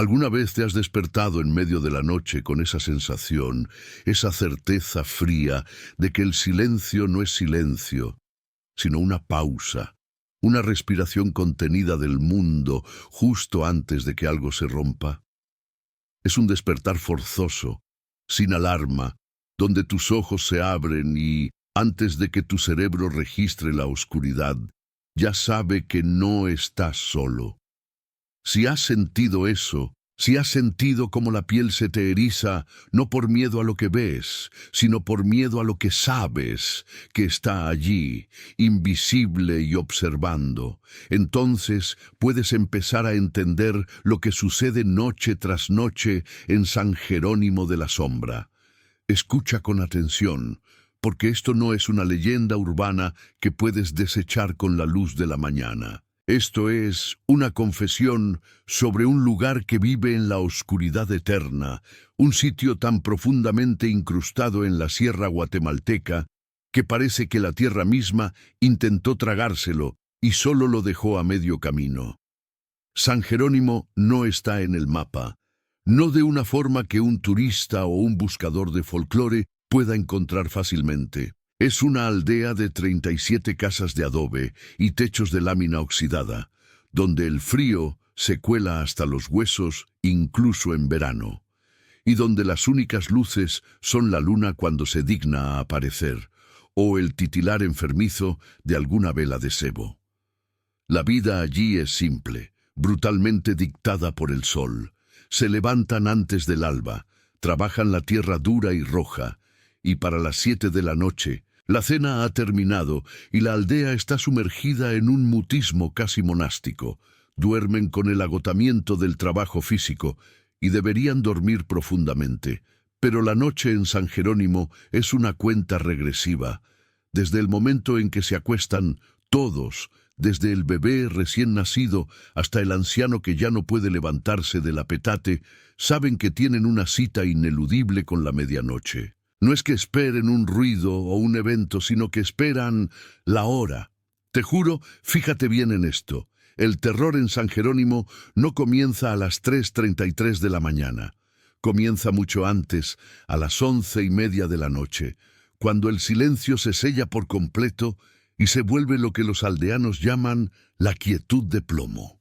¿Alguna vez te has despertado en medio de la noche con esa sensación, esa certeza fría de que el silencio no es silencio, sino una pausa, una respiración contenida del mundo justo antes de que algo se rompa? Es un despertar forzoso, sin alarma, donde tus ojos se abren y, antes de que tu cerebro registre la oscuridad, ya sabe que no estás solo. Si has sentido eso, si has sentido cómo la piel se te eriza, no por miedo a lo que ves, sino por miedo a lo que sabes, que está allí, invisible y observando, entonces puedes empezar a entender lo que sucede noche tras noche en San Jerónimo de la Sombra. Escucha con atención, porque esto no es una leyenda urbana que puedes desechar con la luz de la mañana. Esto es una confesión sobre un lugar que vive en la oscuridad eterna, un sitio tan profundamente incrustado en la sierra guatemalteca que parece que la tierra misma intentó tragárselo y solo lo dejó a medio camino. San Jerónimo no está en el mapa, no de una forma que un turista o un buscador de folclore pueda encontrar fácilmente. Es una aldea de 37 casas de adobe y techos de lámina oxidada, donde el frío se cuela hasta los huesos incluso en verano, y donde las únicas luces son la luna cuando se digna a aparecer, o el titilar enfermizo de alguna vela de sebo. La vida allí es simple, brutalmente dictada por el sol. Se levantan antes del alba, trabajan la tierra dura y roja, y para las 7 de la noche, la cena ha terminado y la aldea está sumergida en un mutismo casi monástico. Duermen con el agotamiento del trabajo físico y deberían dormir profundamente. Pero la noche en San Jerónimo es una cuenta regresiva. Desde el momento en que se acuestan, todos, desde el bebé recién nacido hasta el anciano que ya no puede levantarse del petate, saben que tienen una cita ineludible con la medianoche. No es que esperen un ruido o un evento, sino que esperan la hora. Te juro, fíjate bien en esto. El terror en San Jerónimo no comienza a las 3:33 de la mañana. Comienza mucho antes, a las 11:30 de la noche, cuando el silencio se sella por completo y se vuelve lo que los aldeanos llaman la quietud de plomo.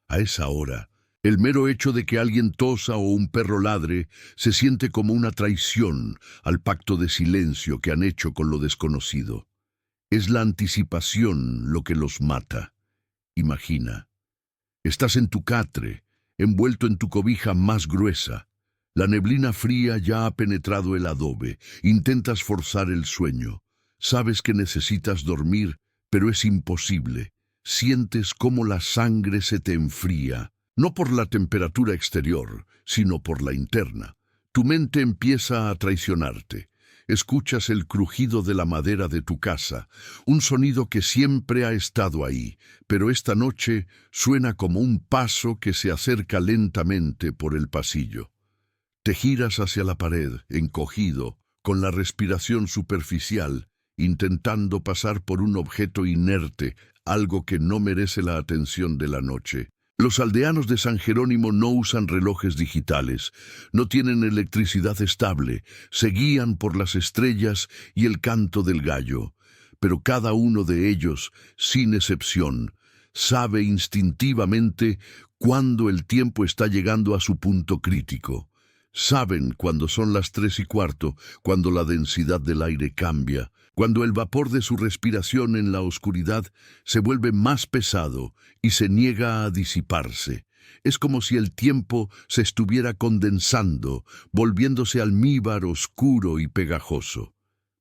A esa hora, el mero hecho de que alguien tosa o un perro ladre se siente como una traición al pacto de silencio que han hecho con lo desconocido. Es la anticipación lo que los mata. Imagina, estás en tu catre, envuelto en tu cobija más gruesa. La neblina fría ya ha penetrado el adobe. Intentas forzar el sueño. Sabes que necesitas dormir, pero es imposible. Sientes cómo la sangre se te enfría. No por la temperatura exterior, sino por la interna. Tu mente empieza a traicionarte. Escuchas el crujido de la madera de tu casa, un sonido que siempre ha estado ahí, pero esta noche suena como un paso que se acerca lentamente por el pasillo. Te giras hacia la pared, encogido, con la respiración superficial, intentando pasar por un objeto inerte, algo que no merece la atención de la noche. Los aldeanos de San Jerónimo no usan relojes digitales, no tienen electricidad estable, se guían por las estrellas y el canto del gallo, pero cada uno de ellos, sin excepción, sabe instintivamente cuándo el tiempo está llegando a su punto crítico. Saben cuando son las 3:15, cuando la densidad del aire cambia, cuando el vapor de su respiración en la oscuridad se vuelve más pesado y se niega a disiparse. Es como si el tiempo se estuviera condensando, volviéndose almíbar oscuro y pegajoso.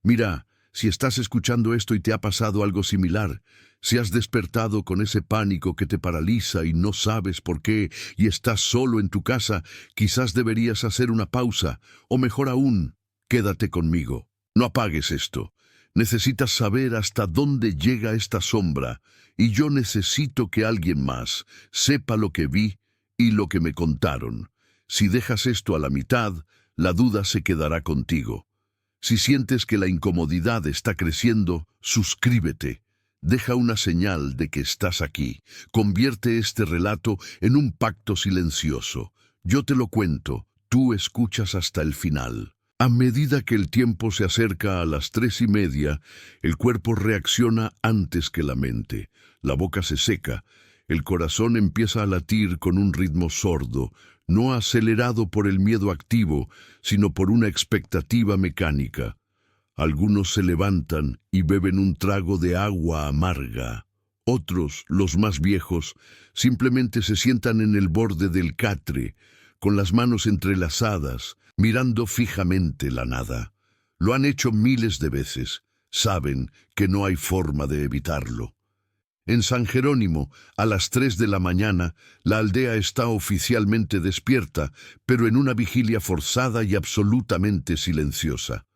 Mira, si estás escuchando esto y te ha pasado algo similar, si has despertado con ese pánico que te paraliza y no sabes por qué y estás solo en tu casa, quizás deberías hacer una pausa, o mejor aún, quédate conmigo. No apagues esto. Necesitas saber hasta dónde llega esta sombra, y yo necesito que alguien más sepa lo que vi y lo que me contaron. Si dejas esto a la mitad, la duda se quedará contigo. Si sientes que la incomodidad está creciendo, suscríbete. Deja una señal de que estás aquí. Convierte este relato en un pacto silencioso. Yo te lo cuento, tú escuchas hasta el final. A medida que el tiempo se acerca a las 3:30, el cuerpo reacciona antes que la mente. La boca se seca, el corazón empieza a latir con un ritmo sordo, no acelerado por el miedo activo, sino por una expectativa mecánica. Algunos se levantan y beben un trago de agua amarga. Otros, los más viejos, simplemente se sientan en el borde del catre, con las manos entrelazadas, mirando fijamente la nada. Lo han hecho miles de veces. Saben que no hay forma de evitarlo. En San Jerónimo, a las 3 de la mañana, la aldea está oficialmente despierta, pero en una vigilia forzada y absolutamente silenciosa.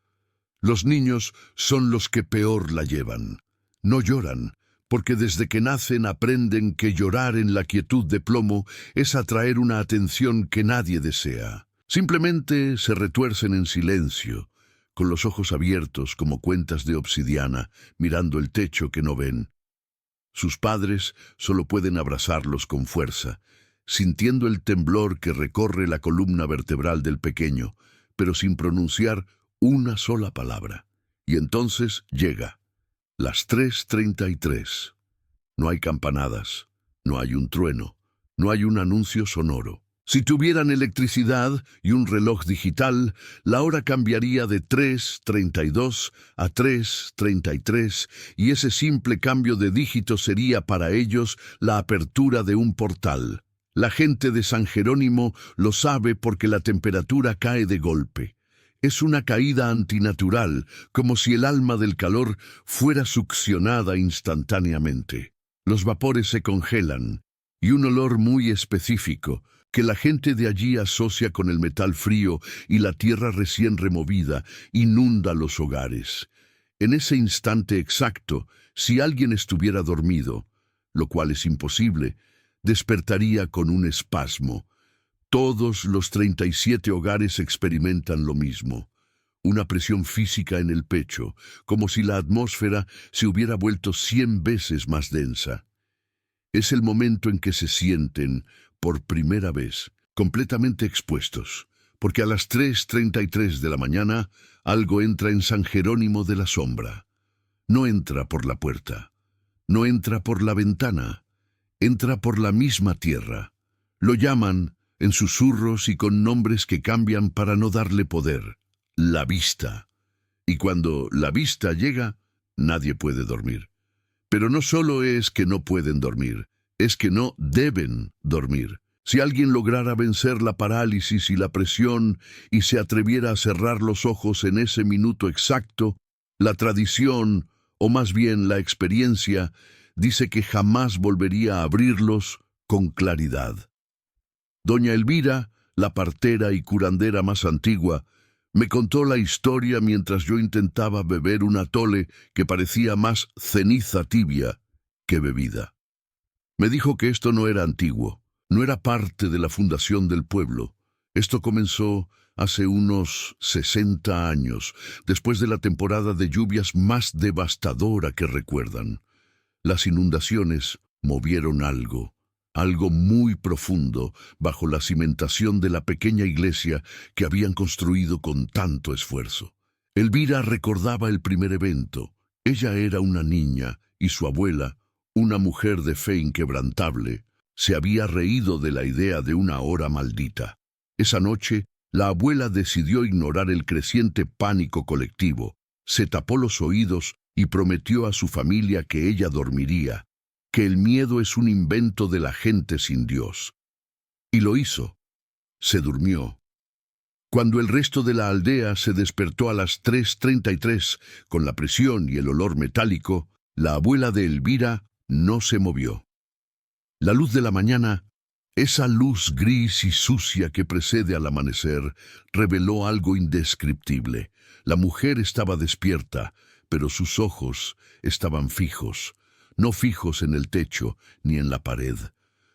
Los niños son los que peor la llevan. No lloran, porque desde que nacen aprenden que llorar en la quietud de plomo es atraer una atención que nadie desea. Simplemente se retuercen en silencio, con los ojos abiertos como cuentas de obsidiana, mirando el techo que no ven. Sus padres solo pueden abrazarlos con fuerza, sintiendo el temblor que recorre la columna vertebral del pequeño, pero sin pronunciar una sola palabra. Y entonces llega. Las 3:33. No hay campanadas, no hay un trueno, no hay un anuncio sonoro. Si tuvieran electricidad y un reloj digital, la hora cambiaría de 3:32 a 3:33 y ese simple cambio de dígito sería para ellos la apertura de un portal. La gente de San Jerónimo lo sabe porque la temperatura cae de golpe. Es una caída antinatural, como si el alma del calor fuera succionada instantáneamente. Los vapores se congelan y un olor muy específico, que la gente de allí asocia con el metal frío y la tierra recién removida, inunda los hogares. En ese instante exacto, si alguien estuviera dormido, lo cual es imposible, despertaría con un espasmo. Todos los 37 hogares experimentan lo mismo. Una presión física en el pecho, como si la atmósfera se hubiera vuelto 100 veces más densa. Es el momento en que se sienten, por primera vez, completamente expuestos, porque a las 3:33 de la mañana algo entra en San Jerónimo de la Sombra. No entra por la puerta, no entra por la ventana, entra por la misma tierra. Lo llaman, en susurros y con nombres que cambian para no darle poder, la vista. Y cuando la vista llega, nadie puede dormir. Pero no solo es que no pueden dormir, es que no deben dormir. Si alguien lograra vencer la parálisis y la presión y se atreviera a cerrar los ojos en ese minuto exacto, la tradición, o más bien la experiencia, dice que jamás volvería a abrirlos con claridad. Doña Elvira, la partera y curandera más antigua, me contó la historia mientras yo intentaba beber un atole que parecía más ceniza tibia que bebida. Me dijo que esto no era antiguo, no era parte de la fundación del pueblo. Esto comenzó hace unos 60 años, después de la temporada de lluvias más devastadora que recuerdan. Las inundaciones movieron algo muy profundo bajo la cimentación de la pequeña iglesia que habían construido con tanto esfuerzo. Elvira recordaba el primer evento. Ella era una niña y su abuela, una mujer de fe inquebrantable, se había reído de la idea de una hora maldita. Esa noche, la abuela decidió ignorar el creciente pánico colectivo, se tapó los oídos y prometió a su familia que ella dormiría, que el miedo es un invento de la gente sin Dios. Y lo hizo. Se durmió. Cuando el resto de la aldea se despertó a las 3:33 con la presión y el olor metálico, la abuela de Elvira no se movió. La luz de la mañana, esa luz gris y sucia que precede al amanecer, reveló algo indescriptible. La mujer estaba despierta, pero sus ojos estaban fijos, no fijos en el techo ni en la pared.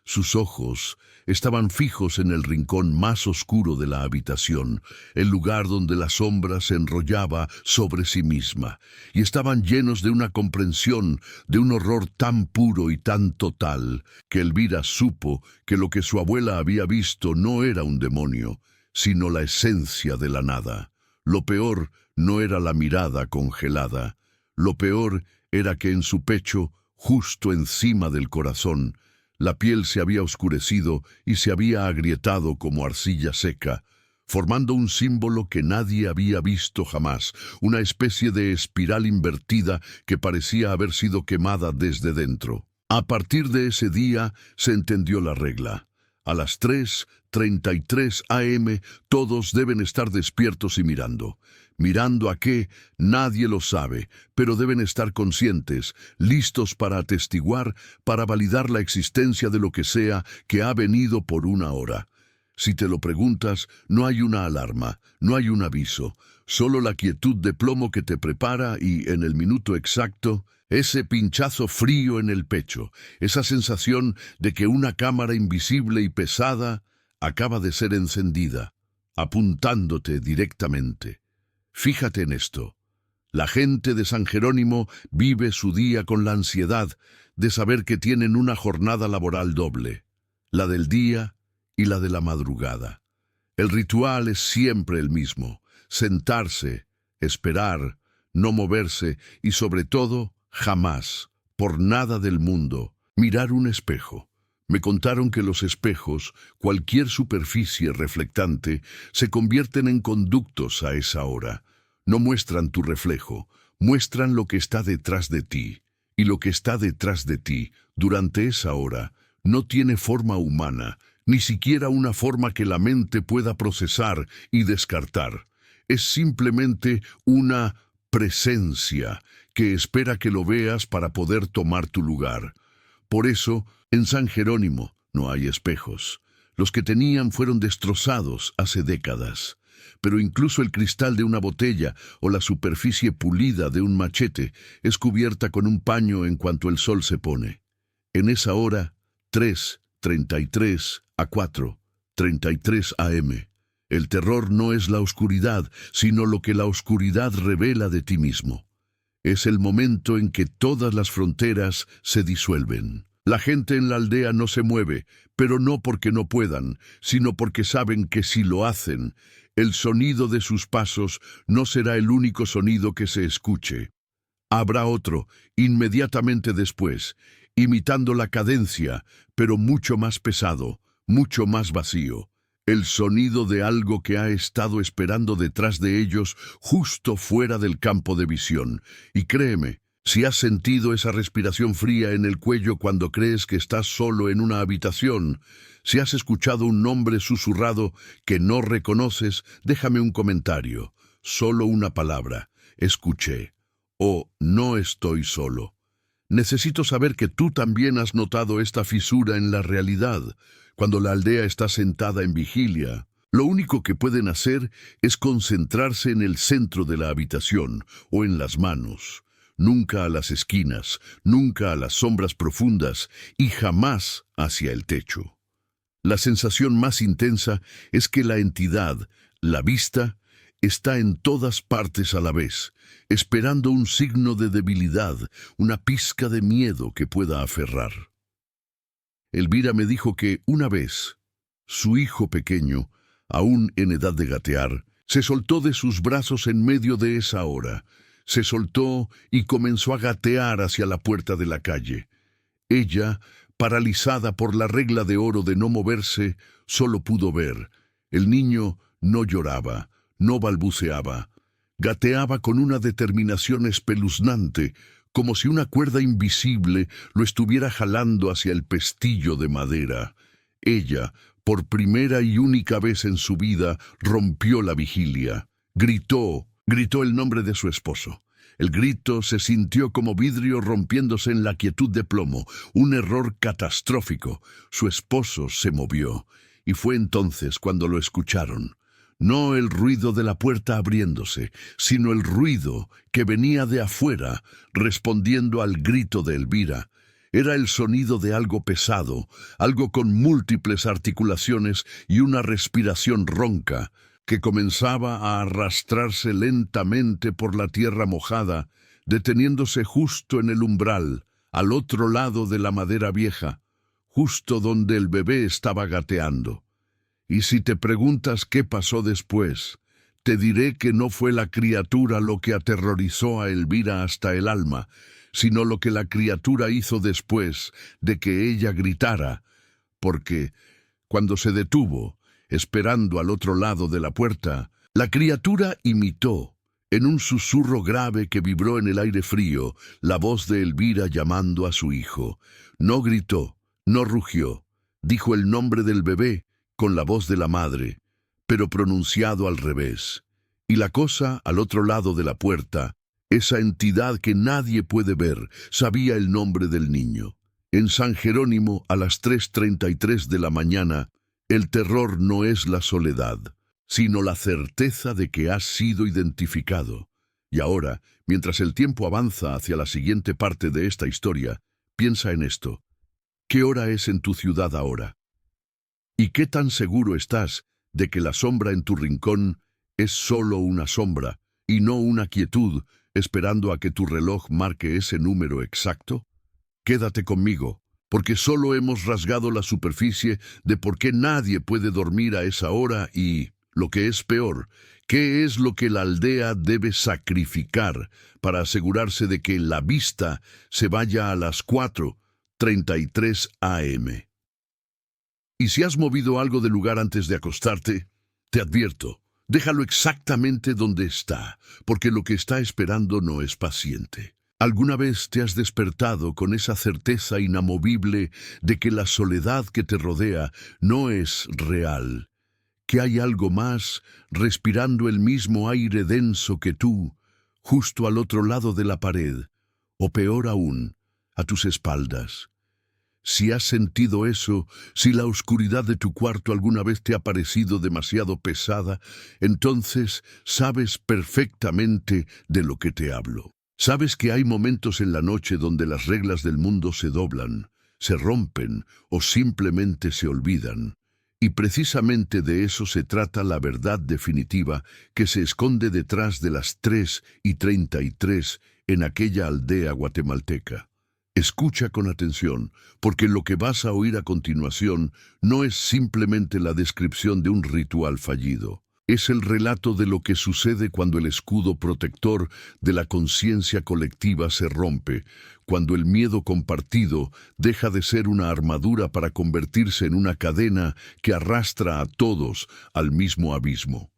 Sus ojos estaban fijos en el rincón más oscuro de la habitación, el lugar donde la sombra se enrollaba sobre sí misma, y estaban llenos de una comprensión, de un horror tan puro y tan total, que Elvira supo que lo que su abuela había visto no era un demonio, sino la esencia de la nada. Lo peor no era la mirada congelada, lo peor era que en su pecho, justo encima del corazón, la piel se había oscurecido y se había agrietado como arcilla seca, formando un símbolo que nadie había visto jamás, una especie de espiral invertida que parecía haber sido quemada desde dentro. A partir de ese día se entendió la regla. A las 3:33 a.m. todos deben estar despiertos y mirando. ¿Mirando a qué? Nadie lo sabe, pero deben estar conscientes, listos para atestiguar, para validar la existencia de lo que sea que ha venido por una hora. Si te lo preguntas, no hay una alarma, no hay un aviso, solo la quietud de plomo que te prepara y, en el minuto exacto, ese pinchazo frío en el pecho, esa sensación de que una cámara invisible y pesada acaba de ser encendida, apuntándote directamente. Fíjate en esto. La gente de San Jerónimo vive su día con la ansiedad de saber que tienen una jornada laboral doble, la del día y la de la madrugada. El ritual es siempre el mismo: sentarse, esperar, no moverse y, sobre todo, jamás, por nada del mundo, mirar un espejo. Me contaron que los espejos, cualquier superficie reflectante, se convierten en conductos a esa hora. No muestran tu reflejo, muestran lo que está detrás de ti. Y lo que está detrás de ti, durante esa hora, no tiene forma humana, ni siquiera una forma que la mente pueda procesar y descartar. Es simplemente una presencia que espera que lo veas para poder tomar tu lugar. Por eso, en San Jerónimo no hay espejos. Los que tenían fueron destrozados hace décadas. Pero incluso el cristal de una botella o la superficie pulida de un machete es cubierta con un paño en cuanto el sol se pone. En esa hora, 3:33 a 4:33 a.m., el terror no es la oscuridad, sino lo que la oscuridad revela de ti mismo. Es el momento en que todas las fronteras se disuelven. La gente en la aldea no se mueve, pero no porque no puedan, sino porque saben que si lo hacen, el sonido de sus pasos no será el único sonido que se escuche. Habrá otro, inmediatamente después, imitando la cadencia, pero mucho más pesado, mucho más vacío. El sonido de algo que ha estado esperando detrás de ellos, justo fuera del campo de visión. Y créeme, si has sentido esa respiración fría en el cuello cuando crees que estás solo en una habitación, si has escuchado un nombre susurrado que no reconoces, déjame un comentario. Solo una palabra: escuché. O no estoy solo. Necesito saber que tú también has notado esta fisura en la realidad. Cuando la aldea está sentada en vigilia, lo único que pueden hacer es concentrarse en el centro de la habitación o en las manos. Nunca a las esquinas, nunca a las sombras profundas y jamás hacia el techo. La sensación más intensa es que la entidad, la vista, está en todas partes a la vez, esperando un signo de debilidad, una pizca de miedo que pueda aferrar. Elvira me dijo que una vez, su hijo pequeño, aún en edad de gatear, se soltó de sus brazos en medio de esa hora. Se soltó y comenzó a gatear hacia la puerta de la calle. Ella, paralizada por la regla de oro de no moverse, solo pudo ver. El niño no lloraba, no balbuceaba. Gateaba con una determinación espeluznante, como si una cuerda invisible lo estuviera jalando hacia el pestillo de madera. Ella, por primera y única vez en su vida, rompió la vigilia. Gritó el nombre de su esposo. El grito se sintió como vidrio rompiéndose en la quietud de plomo, un error catastrófico. Su esposo se movió, y fue entonces cuando lo escucharon. No el ruido de la puerta abriéndose, sino el ruido que venía de afuera, respondiendo al grito de Elvira. Era el sonido de algo pesado, algo con múltiples articulaciones y una respiración ronca, que comenzaba a arrastrarse lentamente por la tierra mojada, deteniéndose justo en el umbral, al otro lado de la madera vieja, justo donde el bebé estaba gateando. Y si te preguntas qué pasó después, te diré que no fue la criatura lo que aterrorizó a Elvira hasta el alma, sino lo que la criatura hizo después de que ella gritara, porque, cuando se detuvo, esperando al otro lado de la puerta, la criatura imitó, en un susurro grave que vibró en el aire frío, la voz de Elvira llamando a su hijo. No gritó, no rugió, dijo el nombre del bebé con la voz de la madre, pero pronunciado al revés. Y la cosa, al otro lado de la puerta, esa entidad que nadie puede ver, sabía el nombre del niño. En San Jerónimo, a las 3:33 de la mañana, el terror no es la soledad, sino la certeza de que has sido identificado. Y ahora, mientras el tiempo avanza hacia la siguiente parte de esta historia, piensa en esto. ¿Qué hora es en tu ciudad ahora? ¿Y qué tan seguro estás de que la sombra en tu rincón es solo una sombra y no una quietud, esperando a que tu reloj marque ese número exacto? Quédate conmigo, porque solo hemos rasgado la superficie de por qué nadie puede dormir a esa hora y, lo que es peor, qué es lo que la aldea debe sacrificar para asegurarse de que la vista se vaya a las 4:33 a.m. Y si has movido algo del lugar antes de acostarte, te advierto, déjalo exactamente donde está, porque lo que está esperando no es paciente. ¿Alguna vez te has despertado con esa certeza inamovible de que la soledad que te rodea no es real, que hay algo más respirando el mismo aire denso que tú, justo al otro lado de la pared, o peor aún, a tus espaldas? Si has sentido eso, si la oscuridad de tu cuarto alguna vez te ha parecido demasiado pesada, entonces sabes perfectamente de lo que te hablo. Sabes que hay momentos en la noche donde las reglas del mundo se doblan, se rompen o simplemente se olvidan. Y precisamente de eso se trata la verdad definitiva que se esconde detrás de las 3:33 en aquella aldea guatemalteca. Escucha con atención, porque lo que vas a oír a continuación no es simplemente la descripción de un ritual fallido. Es el relato de lo que sucede cuando el escudo protector de la conciencia colectiva se rompe, cuando el miedo compartido deja de ser una armadura para convertirse en una cadena que arrastra a todos al mismo abismo.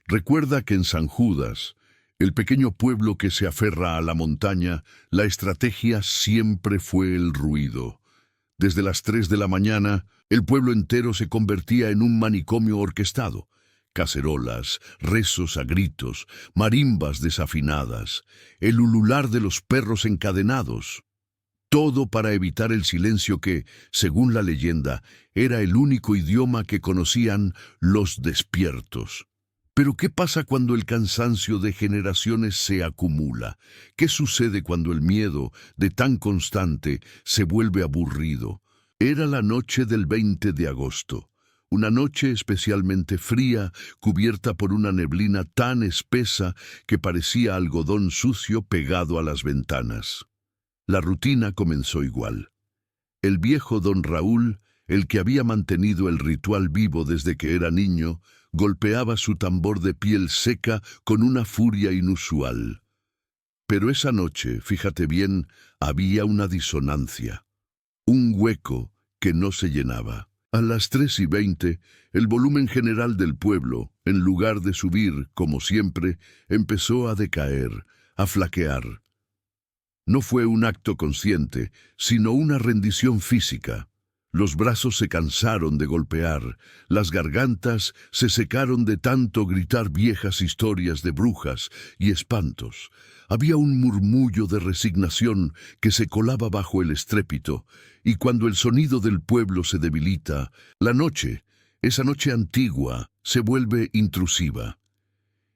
Recuerda que en San Judas, el pequeño pueblo que se aferra a la montaña, la estrategia siempre fue el ruido. Desde las 3 de la mañana, el pueblo entero se convertía en un manicomio orquestado. Cacerolas, rezos a gritos, marimbas desafinadas, el ulular de los perros encadenados. Todo para evitar el silencio que, según la leyenda, era el único idioma que conocían los despiertos. Pero ¿qué pasa cuando el cansancio de generaciones se acumula? ¿Qué sucede cuando el miedo, de tan constante, se vuelve aburrido? Era la noche del 20 de agosto. Una noche especialmente fría, cubierta por una neblina tan espesa que parecía algodón sucio pegado a las ventanas. La rutina comenzó igual. El viejo don Raúl, el que había mantenido el ritual vivo desde que era niño, golpeaba su tambor de piel seca con una furia inusual. Pero esa noche, fíjate bien, había una disonancia, un hueco que no se llenaba. A las 3:20, el volumen general del pueblo, en lugar de subir, como siempre, empezó a decaer, a flaquear. No fue un acto consciente, sino una rendición física. Los brazos se cansaron de golpear, las gargantas se secaron de tanto gritar viejas historias de brujas y espantos. Había un murmullo de resignación que se colaba bajo el estrépito, y cuando el sonido del pueblo se debilita, la noche, esa noche antigua, se vuelve intrusiva.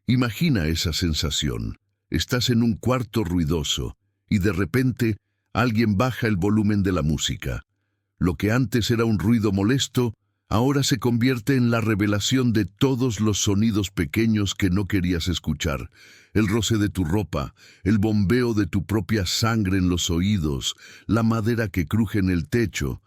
Imagina esa sensación. Estás en un cuarto ruidoso, y de repente alguien baja el volumen de la música. Lo que antes era un ruido molesto, ahora se convierte en la revelación de todos los sonidos pequeños que no querías escuchar. El roce de tu ropa, el bombeo de tu propia sangre en los oídos, la madera que cruje en el techo.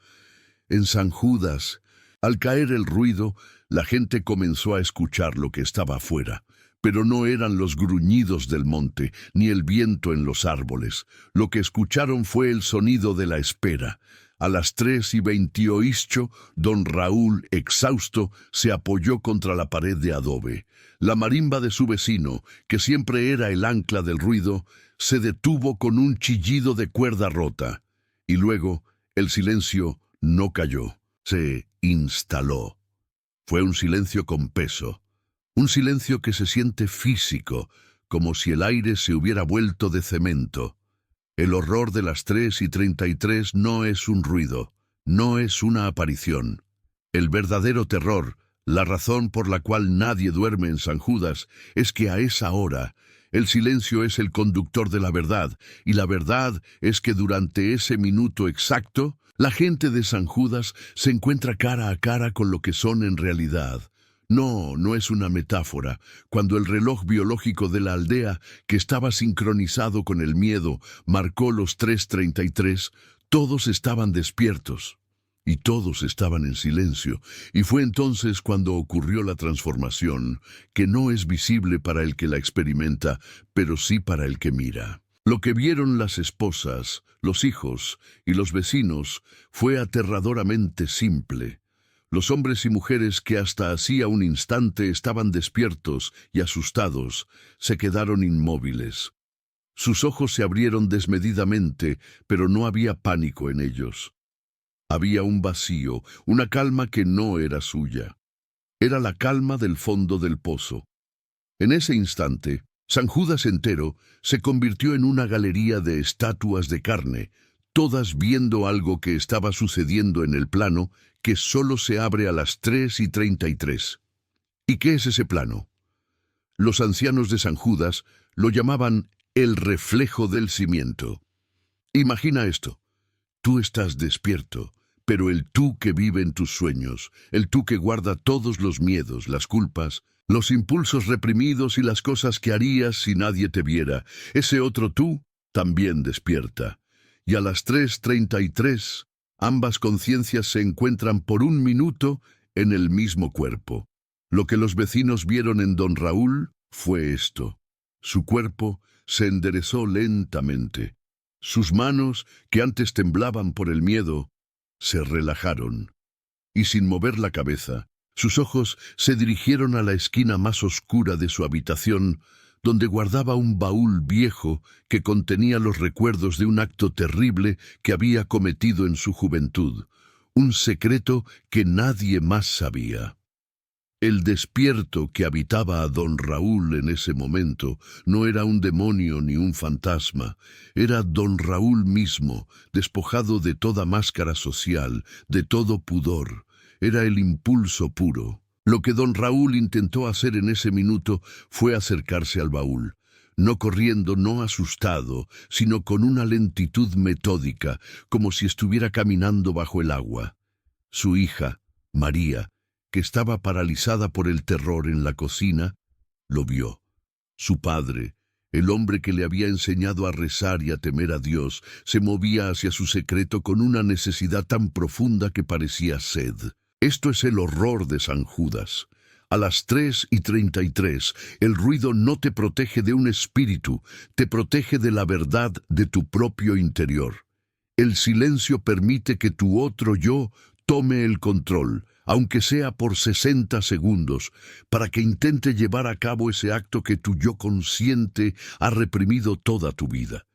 En San Judas, al caer el ruido, la gente comenzó a escuchar lo que estaba afuera. Pero no eran los gruñidos del monte, ni el viento en los árboles. Lo que escucharon fue el sonido de la espera. A las 3:28, don Raúl, exhausto, se apoyó contra la pared de adobe. La marimba de su vecino, que siempre era el ancla del ruido, se detuvo con un chillido de cuerda rota. Y luego, el silencio no cayó, se instaló. Fue un silencio con peso. Un silencio que se siente físico, como si el aire se hubiera vuelto de cemento. El horror de las 3:33 no es un ruido, no es una aparición. El verdadero terror, la razón por la cual nadie duerme en San Judas, es que a esa hora el silencio es el conductor de la verdad, y la verdad es que durante ese minuto exacto, la gente de San Judas se encuentra cara a cara con lo que son en realidad. No, no es una metáfora. Cuando el reloj biológico de la aldea, que estaba sincronizado con el miedo, marcó los 3:33, todos estaban despiertos y todos estaban en silencio. Y fue entonces cuando ocurrió la transformación, que no es visible para el que la experimenta, pero sí para el que mira. Lo que vieron las esposas, los hijos y los vecinos fue aterradoramente simple. Los hombres y mujeres que hasta hacía un instante estaban despiertos y asustados, se quedaron inmóviles. Sus ojos se abrieron desmedidamente, pero no había pánico en ellos. Había un vacío, una calma que no era suya. Era la calma del fondo del pozo. En ese instante, San Judas entero se convirtió en una galería de estatuas de carne, todas viendo algo que estaba sucediendo en el plano que solo se abre a las 3:33. ¿Y qué es ese plano? Los ancianos de San Judas lo llamaban el reflejo del cimiento. Imagina esto. Tú estás despierto, pero el tú que vive en tus sueños, el tú que guarda todos los miedos, las culpas, los impulsos reprimidos y las cosas que harías si nadie te viera, ese otro tú también despierta. Y a las 3:33, ambas conciencias se encuentran por un minuto en el mismo cuerpo. Lo que los vecinos vieron en don Raúl fue esto. Su cuerpo se enderezó lentamente. Sus manos, que antes temblaban por el miedo, se relajaron. Y sin mover la cabeza, sus ojos se dirigieron a la esquina más oscura de su habitación, donde guardaba un baúl viejo que contenía los recuerdos de un acto terrible que había cometido en su juventud, un secreto que nadie más sabía. El despierto que habitaba a don Raúl en ese momento no era un demonio ni un fantasma, era don Raúl mismo, despojado de toda máscara social, de todo pudor, era el impulso puro. Lo que don Raúl intentó hacer en ese minuto fue acercarse al baúl, no corriendo, no asustado, sino con una lentitud metódica, como si estuviera caminando bajo el agua. Su hija, María, que estaba paralizada por el terror en la cocina, lo vio. Su padre, el hombre que le había enseñado a rezar y a temer a Dios, se movía hacia su secreto con una necesidad tan profunda que parecía sed. Esto es el horror de San Judas. A las 3:33, el ruido no te protege de un espíritu, te protege de la verdad de tu propio interior. El silencio permite que tu otro yo tome el control, aunque sea por 60 segundos, para que intente llevar a cabo ese acto que tu yo consciente ha reprimido toda tu vida.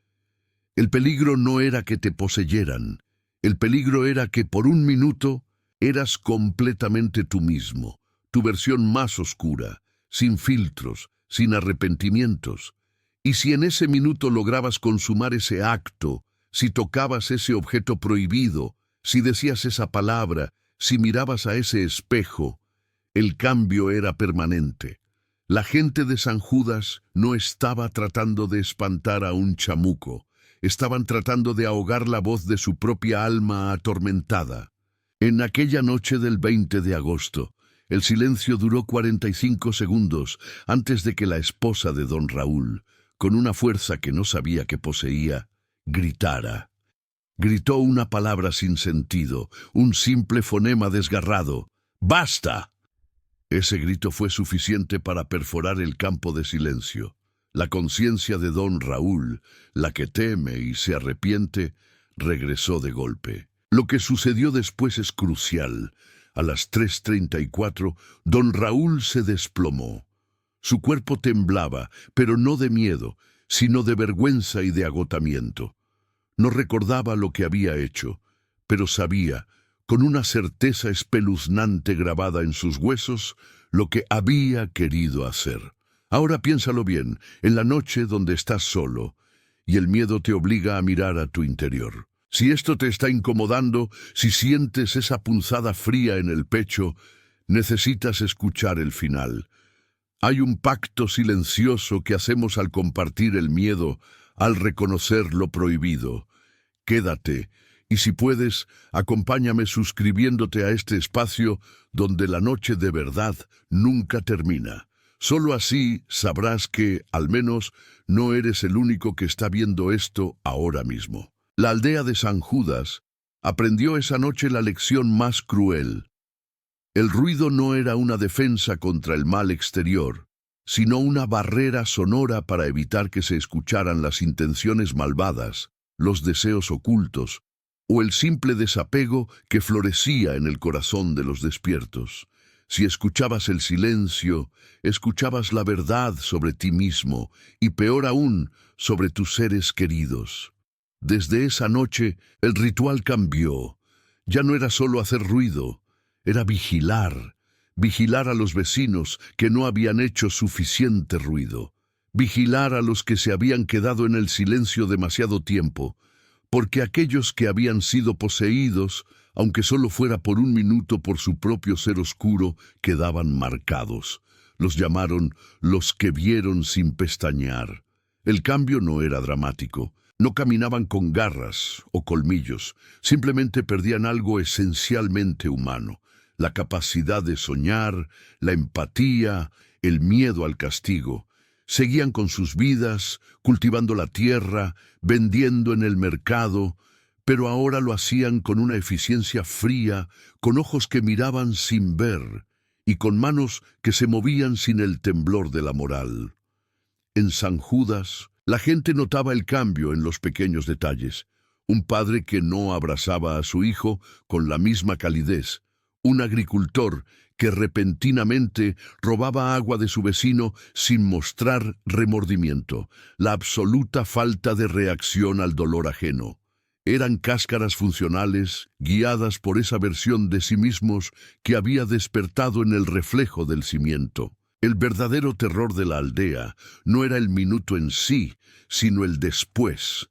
El peligro no era que te poseyeran, el peligro era que por un minuto eras completamente tú mismo, tu versión más oscura, sin filtros, sin arrepentimientos. Y si en ese minuto lograbas consumar ese acto, si tocabas ese objeto prohibido, si decías esa palabra, si mirabas a ese espejo, el cambio era permanente. La gente de San Judas no estaba tratando de espantar a un chamuco, Estaban tratando de ahogar la voz de su propia alma atormentada. En aquella noche del 20 de agosto, el silencio duró 45 segundos antes de que la esposa de don Raúl, con una fuerza que no sabía que poseía, gritara. Gritó una palabra sin sentido, un simple fonema desgarrado. ¡Basta! Ese grito fue suficiente para perforar el campo de silencio. La conciencia de don Raúl, la que teme y se arrepiente, regresó de golpe. Lo que sucedió después es crucial. A las 3:34, don Raúl se desplomó. Su cuerpo temblaba, pero no de miedo, sino de vergüenza y de agotamiento. No recordaba lo que había hecho, pero sabía, con una certeza espeluznante grabada en sus huesos, lo que había querido hacer. Ahora piénsalo bien, en la noche donde estás solo, y el miedo te obliga a mirar a tu interior. Si esto te está incomodando, si sientes esa punzada fría en el pecho, necesitas escuchar el final. Hay un pacto silencioso que hacemos al compartir el miedo, al reconocer lo prohibido. Quédate, y si puedes, acompáñame suscribiéndote a este espacio donde la noche de verdad nunca termina. Solo así sabrás que, al menos, no eres el único que está viendo esto ahora mismo. La aldea de San Judas aprendió esa noche la lección más cruel. El ruido no era una defensa contra el mal exterior, sino una barrera sonora para evitar que se escucharan las intenciones malvadas, los deseos ocultos, o el simple desapego que florecía en el corazón de los despiertos. Si escuchabas el silencio, escuchabas la verdad sobre ti mismo y, peor aún, sobre tus seres queridos. Desde esa noche, el ritual cambió. Ya no era solo hacer ruido, era vigilar. Vigilar a los vecinos que no habían hecho suficiente ruido. Vigilar a los que se habían quedado en el silencio demasiado tiempo, porque aquellos que habían sido poseídos, aunque solo fuera por un minuto por su propio ser oscuro, quedaban marcados. Los llamaron los que vieron sin pestañear. El cambio no era dramático. No caminaban con garras o colmillos, simplemente perdían algo esencialmente humano: la capacidad de soñar, la empatía, el miedo al castigo. Seguían con sus vidas, cultivando la tierra, vendiendo en el mercado, pero ahora lo hacían con una eficiencia fría, con ojos que miraban sin ver y con manos que se movían sin el temblor de la moral. En San Judas, la gente notaba el cambio en los pequeños detalles. Un padre que no abrazaba a su hijo con la misma calidez. Un agricultor que repentinamente robaba agua de su vecino sin mostrar remordimiento. La absoluta falta de reacción al dolor ajeno. Eran cáscaras funcionales, guiadas por esa versión de sí mismos que había despertado en el reflejo del cimiento. El verdadero terror de la aldea no era el minuto en sí, sino el después.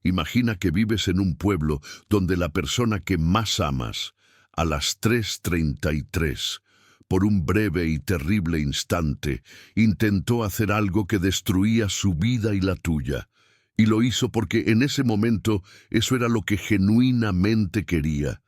Imagina que vives en un pueblo donde la persona que más amas, a las 3:33, por un breve y terrible instante, intentó hacer algo que destruía su vida y la tuya. Y lo hizo porque en ese momento eso era lo que genuinamente quería.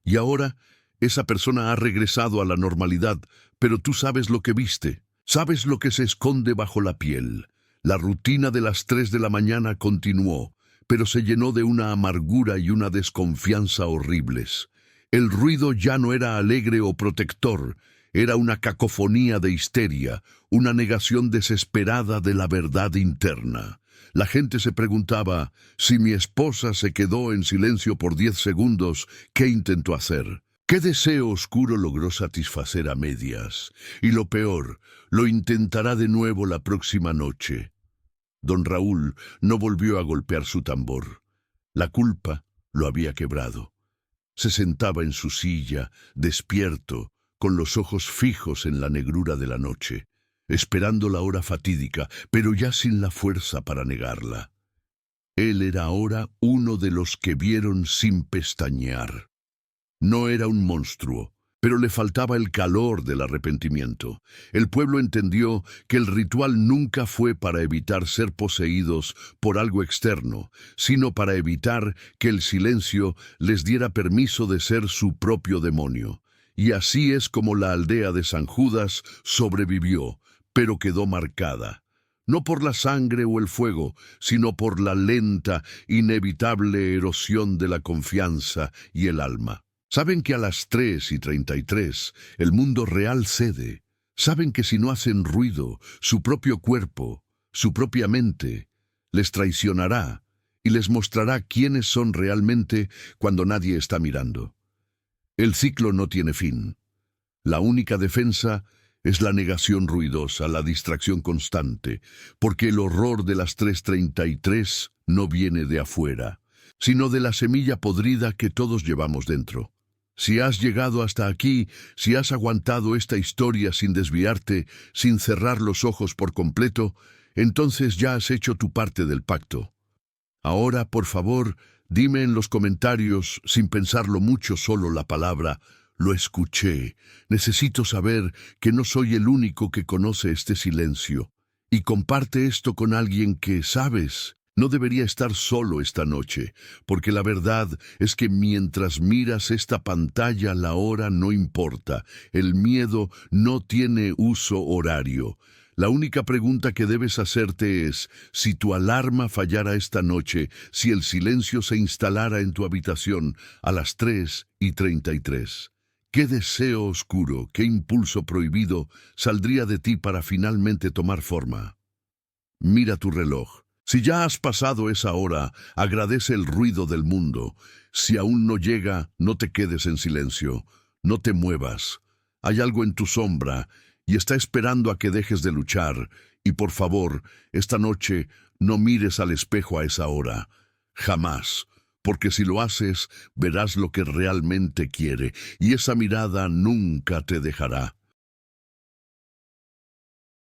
Y ahora esa persona ha regresado a la normalidad, pero tú sabes lo que viste, sabes lo que se esconde bajo la piel. La rutina de las 3 de la mañana continuó, pero se llenó de una amargura y una desconfianza horribles. El ruido ya no era alegre o protector, era una cacofonía de histeria, una negación desesperada de la verdad interna. La gente se preguntaba, si mi esposa se quedó en silencio por 10 segundos, ¿qué intentó hacer? ¿Qué deseo oscuro logró satisfacer a medias? Y lo peor, lo intentará de nuevo la próxima noche. Don Raúl no volvió a golpear su tambor. La culpa lo había quebrado. Se sentaba en su silla, despierto, con los ojos fijos en la negrura de la noche, esperando la hora fatídica, pero ya sin la fuerza para negarla. Él era ahora uno de los que vieron sin pestañear. No era un monstruo, pero le faltaba el calor del arrepentimiento. El pueblo entendió que el ritual nunca fue para evitar ser poseídos por algo externo, sino para evitar que el silencio les diera permiso de ser su propio demonio. Y así es como la aldea de San Judas sobrevivió, pero quedó marcada. No por la sangre o el fuego, sino por la lenta, inevitable erosión de la confianza y el alma. Saben que a las 3:33 el mundo real cede. Saben que si no hacen ruido, su propio cuerpo, su propia mente, les traicionará y les mostrará quiénes son realmente cuando nadie está mirando. El ciclo no tiene fin. La única defensa es la negación ruidosa, la distracción constante, porque el horror de las 3:33 no viene de afuera, sino de la semilla podrida que todos llevamos dentro. Si has llegado hasta aquí, si has aguantado esta historia sin desviarte, sin cerrar los ojos por completo, entonces ya has hecho tu parte del pacto. Ahora, por favor, dime en los comentarios, sin pensarlo mucho, solo la palabra «lo escuché». Necesito saber que no soy el único que conoce este silencio. Y comparte esto con alguien que, sabes, no debería estar solo esta noche, porque la verdad es que mientras miras esta pantalla la hora no importa, el miedo no tiene uso horario. La única pregunta que debes hacerte es, si tu alarma fallara esta noche, si el silencio se instalara en tu habitación a las 3:33, ¿qué deseo oscuro, qué impulso prohibido saldría de ti para finalmente tomar forma? Mira tu reloj. Si ya has pasado esa hora, agradece el ruido del mundo. Si aún no llega, no te quedes en silencio. No te muevas. Hay algo en tu sombra y está esperando a que dejes de luchar. Y por favor, esta noche no mires al espejo a esa hora. Jamás. Porque si lo haces, verás lo que realmente quiere, y esa mirada nunca te dejará.